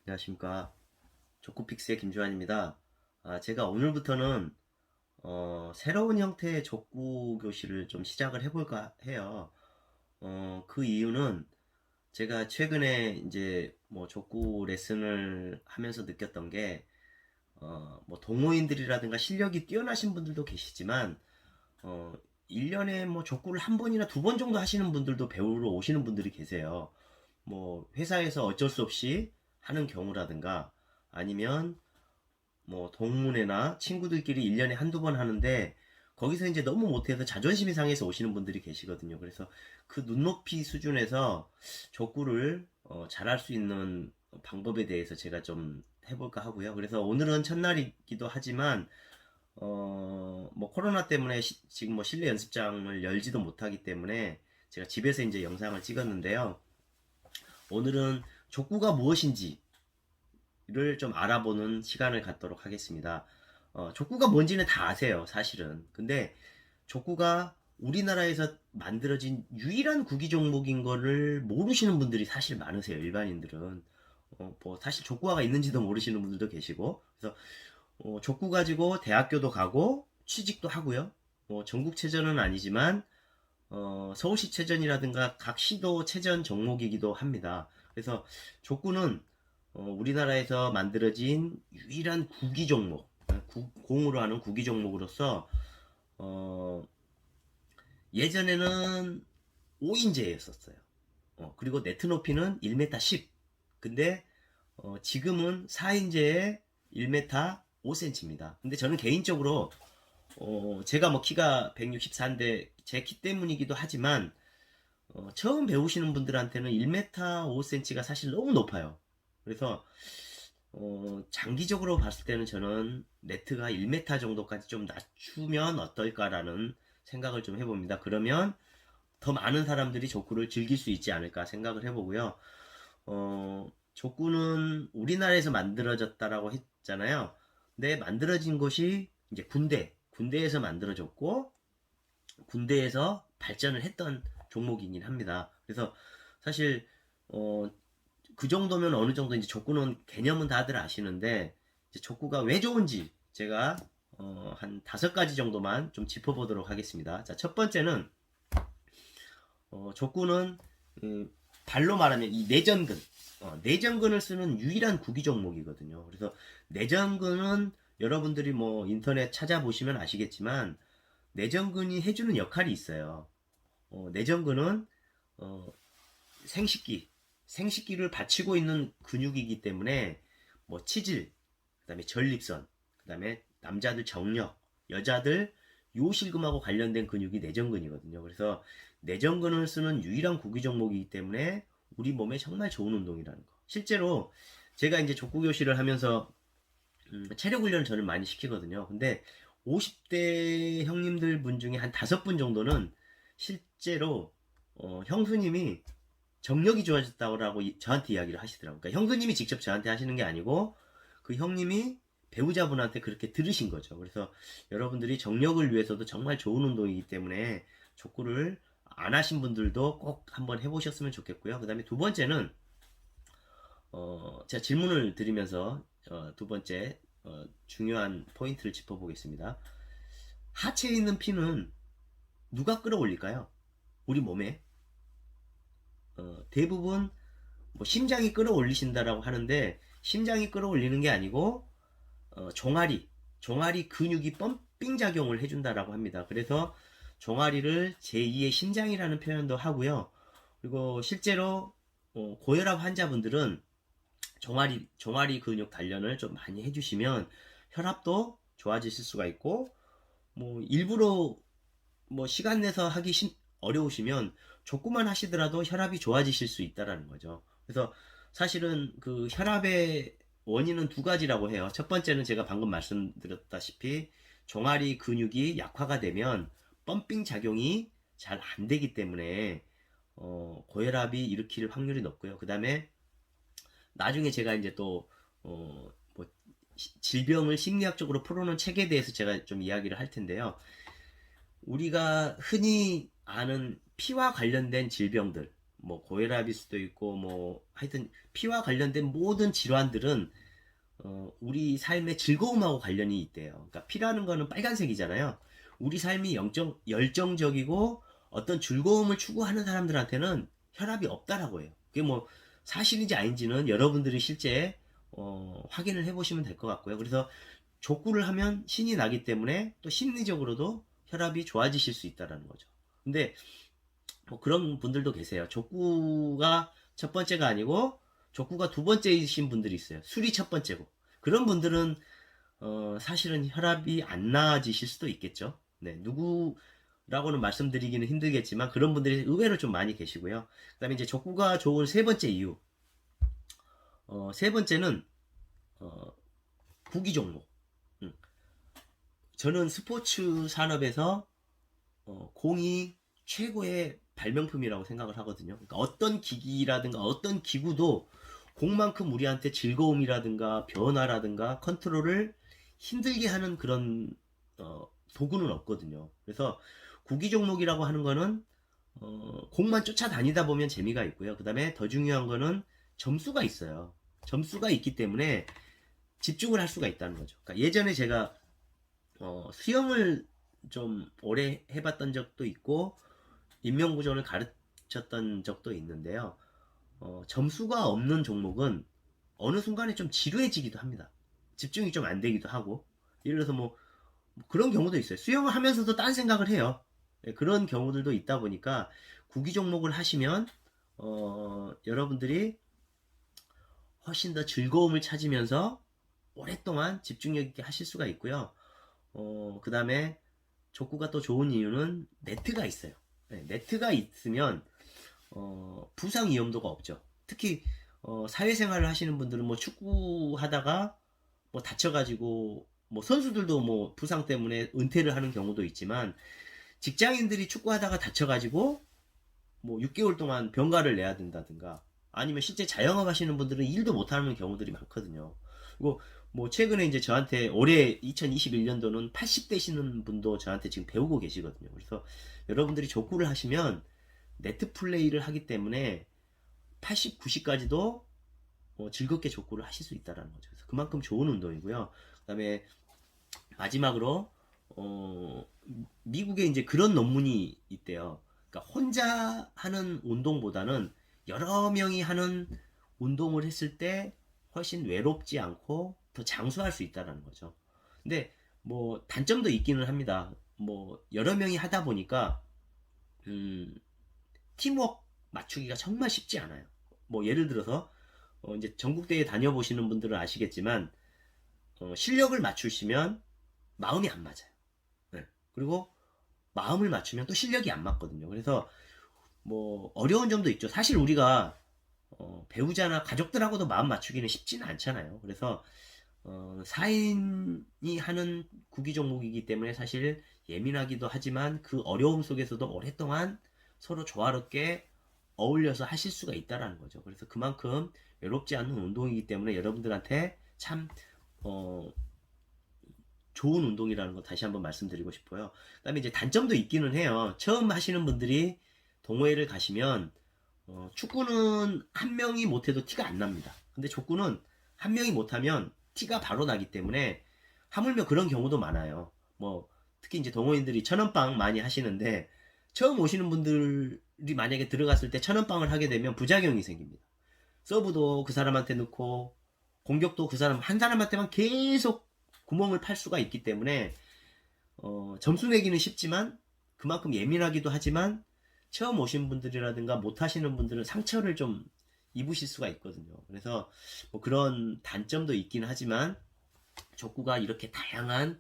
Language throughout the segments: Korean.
안녕하십니까. 족구픽스의 김주환입니다. 제가 오늘부터는 새로운 형태의 족구 교실을 좀 시작을 해볼까 해요. 그 이유는 제가 최근에 이제 뭐 족구 레슨을 하면서 느꼈던 게, 뭐 동호인들이라든가 실력이 뛰어나신 분들도 계시지만, 어, 1년에 뭐 족구를 한 번이나 두 번 정도 하시는 분들도 배우러 오시는 분들이 계세요. 뭐 회사에서 어쩔 수 없이 하는 경우라든가 아니면 뭐 동문회나 친구들끼리 1년에 한두 번 하는데 거기서 이제 너무 못해서 자존심이 상해서 오시는 분들이 계시거든요. 그래서 그 눈높이 수준에서 족구를 잘할 수 있는 방법에 대해서 제가 좀 해볼까 하고요. 그래서 오늘은 첫날이기도 하지만 뭐 코로나 때문에 지금 뭐 실내 연습장을 열지도 못하기 때문에 제가 집에서 이제 영상을 찍었는데요. 오늘은 족구가 무엇인지를 좀 알아보는 시간을 갖도록 하겠습니다. 족구가 뭔지는 다 아세요, 사실은. 근데 족구가 우리나라에서 만들어진 유일한 구기 종목인 거를 모르시는 분들이 사실 많으세요, 일반인들은. 뭐 사실 족구화가 있는지도 모르시는 분들도 계시고. 그래서 족구 가지고 대학교도 가고 취직도 하고요. 전국체전은 아니지만 서울시체전이라든가 각 시도 체전 종목이기도 합니다. 그래서 족구는 우리나라에서 만들어진 유일한 구기 종목, 공으로 하는 구기 종목으로서 어, 예전에는 5인제였었어요. 그리고 네트 높이는 1m 10. 근데 지금은 4인제에 1m 5cm입니다. 근데 저는 개인적으로 제가 뭐 키가 164인데 제 키 때문이기도 하지만 처음 배우시는 분들한테는 1m 5cm가 사실 너무 높아요. 그래서 장기적으로 봤을 때는 저는 네트가 1m 정도까지 좀 낮추면 어떨까라는 생각을 좀 해봅니다. 그러면 더 많은 사람들이 족구를 즐길 수 있지 않을까 생각을 해보고요. 족구는 우리나라에서 만들어졌다라고 했잖아요. 근데 만들어진 곳이 이제 군대에서 만들어졌고 군대에서 발전을 했던 종목이긴 합니다. 그래서 사실 어, 그 정도면 어느 정도 이제 족구는 개념은 다들 아시는데 이제 족구가 왜 좋은지 제가 한 5가지 정도만 좀 짚어보도록 하겠습니다. 자, 첫 번째는 족구는 발로 말하면 이 내전근, 내전근을 쓰는 유일한 구기 종목이거든요. 그래서 내전근은 여러분들이 뭐 인터넷 찾아보시면 아시겠지만 내전근이 해주는 역할이 있어요. 내전근은 어, 생식기, 생식기를 받치고 있는 근육이기 때문에 뭐 치질, 그다음에 전립선, 그다음에 남자들 정력, 여자들 요실금하고 관련된 근육이 내전근이거든요. 그래서 내전근을 쓰는 유일한 구기 종목이기 때문에 우리 몸에 정말 좋은 운동이라는 거. 실제로 제가 이제 족구 교실을 하면서 체력 훈련을 저는 많이 시키거든요. 근데 50대 형님들 분 중에 한 5분 정도는 실제로 형수님이 정력이 좋아졌다고 저한테 이야기를 하시더라고요. 그러니까 형수님이 직접 저한테 하시는 게 아니고 그 형님이 배우자분한테 그렇게 들으신 거죠. 그래서 여러분들이 정력을 위해서도 정말 좋은 운동이기 때문에 족구를 안 하신 분들도 꼭 한번 해보셨으면 좋겠고요. 그 다음에 두 번째는 제가 질문을 드리면서 두 번째 중요한 포인트를 짚어보겠습니다. 하체에 있는 피는 누가 끌어올릴까요? 우리 몸에 대부분 뭐 심장이 끌어올리신다라고 하는데 심장이 끌어올리는 게 아니고 종아리 근육이 펌핑 작용을 해준다라고 합니다. 그래서 종아리를 제2의 심장이라는 표현도 하고요. 그리고 실제로 고혈압 환자분들은 종아리 근육 단련을 좀 많이 해주시면 혈압도 좋아지실 수가 있고 뭐 일부러 뭐 시간 내서 하기 어려우시면 족구만 하시더라도 혈압이 좋아지실 수 있다라는 거죠. 그래서 사실은 그 혈압의 원인은 두 가지라고 해요. 첫 번째는 제가 방금 말씀드렸다시피 종아리 근육이 약화가 되면 펌핑 작용이 잘 안 되기 때문에 고혈압이 일으킬 확률이 높고요. 그 다음에 나중에 제가 이제 또 뭐 질병을 심리학적으로 풀어놓은 책에 대해서 제가 좀 이야기를 할 텐데요. 우리가 흔히 아는 피와 관련된 질병들, 뭐 고혈압일 수도 있고 뭐 하여튼 피와 관련된 모든 질환들은 우리 삶의 즐거움하고 관련이 있대요. 그러니까 피라는 거는 빨간색이잖아요. 우리 삶이 열정적이고 어떤 즐거움을 추구하는 사람들한테는 혈압이 없다라고 해요. 그게 뭐 사실인지 아닌지는 여러분들이 실제 확인을 해보시면 될 것 같고요. 그래서 족구를 하면 신이 나기 때문에 또 심리적으로도 혈압이 좋아지실 수 있다라는 거죠. 근데 뭐 그런 분들도 계세요. 족구가 첫 번째가 아니고 족구가 두 번째이신 분들이 있어요. 술이 첫 번째고. 그런 분들은 사실은 혈압이 안 나아지실 수도 있겠죠. 네, 누구라고는 말씀드리기는 힘들겠지만 그런 분들이 의외로 좀 많이 계시고요. 그다음에 이제 족구가 좋은 세 번째 이유. 세 번째는 구기 종목. 저는 스포츠 산업에서 공이 최고의 발명품이라고 생각을 하거든요. 그러니까 어떤 기기라든가 어떤 기구도 공만큼 우리한테 즐거움이라든가 변화라든가 컨트롤을 힘들게 하는 그런 도구는 없거든요. 그래서 구기 종목이라고 하는 거는 공만 쫓아다니다 보면 재미가 있고요. 그 다음에 더 중요한 거는 점수가 있어요. 점수가 있기 때문에 집중을 할 수가 있다는 거죠. 그러니까 예전에 제가 수영을 좀 오래 해봤던 적도 있고 인명구조를 가르쳤던 적도 있는데요. 점수가 없는 종목은 어느 순간에 좀 지루해지기도 합니다. 집중이 좀 안 되기도 하고 예를 들어서 뭐 그런 경우도 있어요. 수영을 하면서도 딴 생각을 해요. 네, 그런 경우들도 있다 보니까 구기 종목을 하시면 여러분들이 훨씬 더 즐거움을 찾으면서 오랫동안 집중력 있게 하실 수가 있고요. 그 다음에 족구가 또 좋은 이유는 네트가 있어요. 네, 네트가 있으면 부상 위험도가 없죠. 특히 사회생활을 하시는 분들은 뭐 축구 하다가 뭐 다쳐가지고 뭐 선수들도 뭐 부상 때문에 은퇴를 하는 경우도 있지만 직장인들이 축구하다가 다쳐가지고 뭐 6개월 동안 병가를 내야 된다든가 아니면 실제 자영업 하시는 분들은 일도 못하는 경우들이 많거든요. 그리고 뭐 최근에 이제 저한테 올해 2021년도는 80대시는 분도 저한테 지금 배우고 계시거든요. 그래서 여러분들이 족구를 하시면 네트 플레이를 하기 때문에 80, 90까지도 즐겁게 족구를 하실 수 있다는 거죠. 그래서 그만큼 좋은 운동이고요. 그다음에 마지막으로 미국에 이제 그런 논문이 있대요. 그러니까 혼자 하는 운동보다는 여러 명이 하는 운동을 했을 때 훨씬 외롭지 않고 더 장수할 수 있다는 거죠. 근데 뭐 단점도 있기는 합니다. 뭐 여러 명이 하다 보니까 음, 팀워크 맞추기가 정말 쉽지 않아요. 뭐 예를 들어서 이제 전국대회 다녀보시는 분들은 아시겠지만 실력을 맞추시면 마음이 안 맞아요. 네. 그리고 마음을 맞추면 또 실력이 안 맞거든요. 그래서 뭐 어려운 점도 있죠. 사실 우리가 배우자나 가족들하고도 마음 맞추기는 쉽지는 않잖아요. 그래서 4인이 하는 구기 종목이기 때문에 사실 예민하기도 하지만 그 어려움 속에서도 오랫동안 서로 조화롭게 어울려서 하실 수가 있다라는 거죠. 그래서 그만큼 외롭지 않은 운동이기 때문에 여러분들한테 참 좋은 운동이라는 거 다시 한번 말씀드리고 싶어요. 그다음에 이제 단점도 있기는 해요. 처음 하시는 분들이 동호회를 가시면 축구는 한 명이 못해도 티가 안 납니다. 근데 족구는 한 명이 못하면 티가 바로 나기 때문에 하물며 그런 경우도 많아요. 뭐 특히 이제 동호인들이 천원빵 많이 하시는데 처음 오시는 분들이 만약에 들어갔을 때 천원빵을 하게 되면 부작용이 생깁니다. 서브도 그 사람한테 넣고 공격도 그 사람 한 사람한테만 계속 구멍을 팔 수가 있기 때문에 점수 내기는 쉽지만 그만큼 예민하기도 하지만 처음 오신 분들이라든가 못 하시는 분들은 상처를 좀 입으실 수가 있거든요. 그래서 뭐 그런 단점도 있긴 하지만 족구가 이렇게 다양한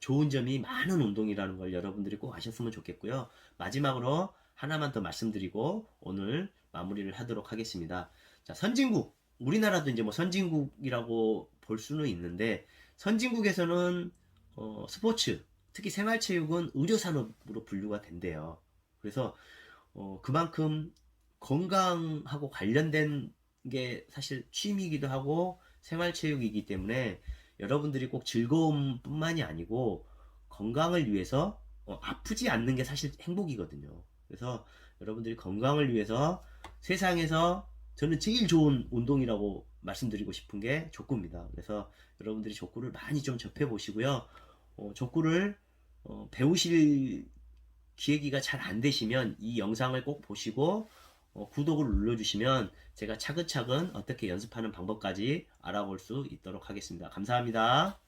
좋은 점이 많은 운동이라는 걸 여러분들이 꼭 아셨으면 좋겠고요. 마지막으로 하나만 더 말씀드리고 오늘 마무리를 하도록 하겠습니다. 자, 선진국. 우리나라도 이제 뭐 선진국이라고 볼 수는 있는데 선진국에서는 스포츠, 특히 생활체육은 의료산업으로 분류가 된대요. 그래서 그만큼 건강하고 관련된 게 사실 취미이기도 하고 생활체육이기 때문에 여러분들이 꼭 즐거움뿐만이 아니고 건강을 위해서 아프지 않는 게 사실 행복이거든요. 그래서 여러분들이 건강을 위해서 세상에서 저는 제일 좋은 운동이라고 말씀드리고 싶은 게 족구입니다. 그래서 여러분들이 족구를 많이 좀 접해 보시고요. 족구를 배우실 기회가 잘 안 되시면 이 영상을 꼭 보시고 구독을 눌러주시면 제가 차근차근 어떻게 연습하는 방법까지 알아볼 수 있도록 하겠습니다. 감사합니다.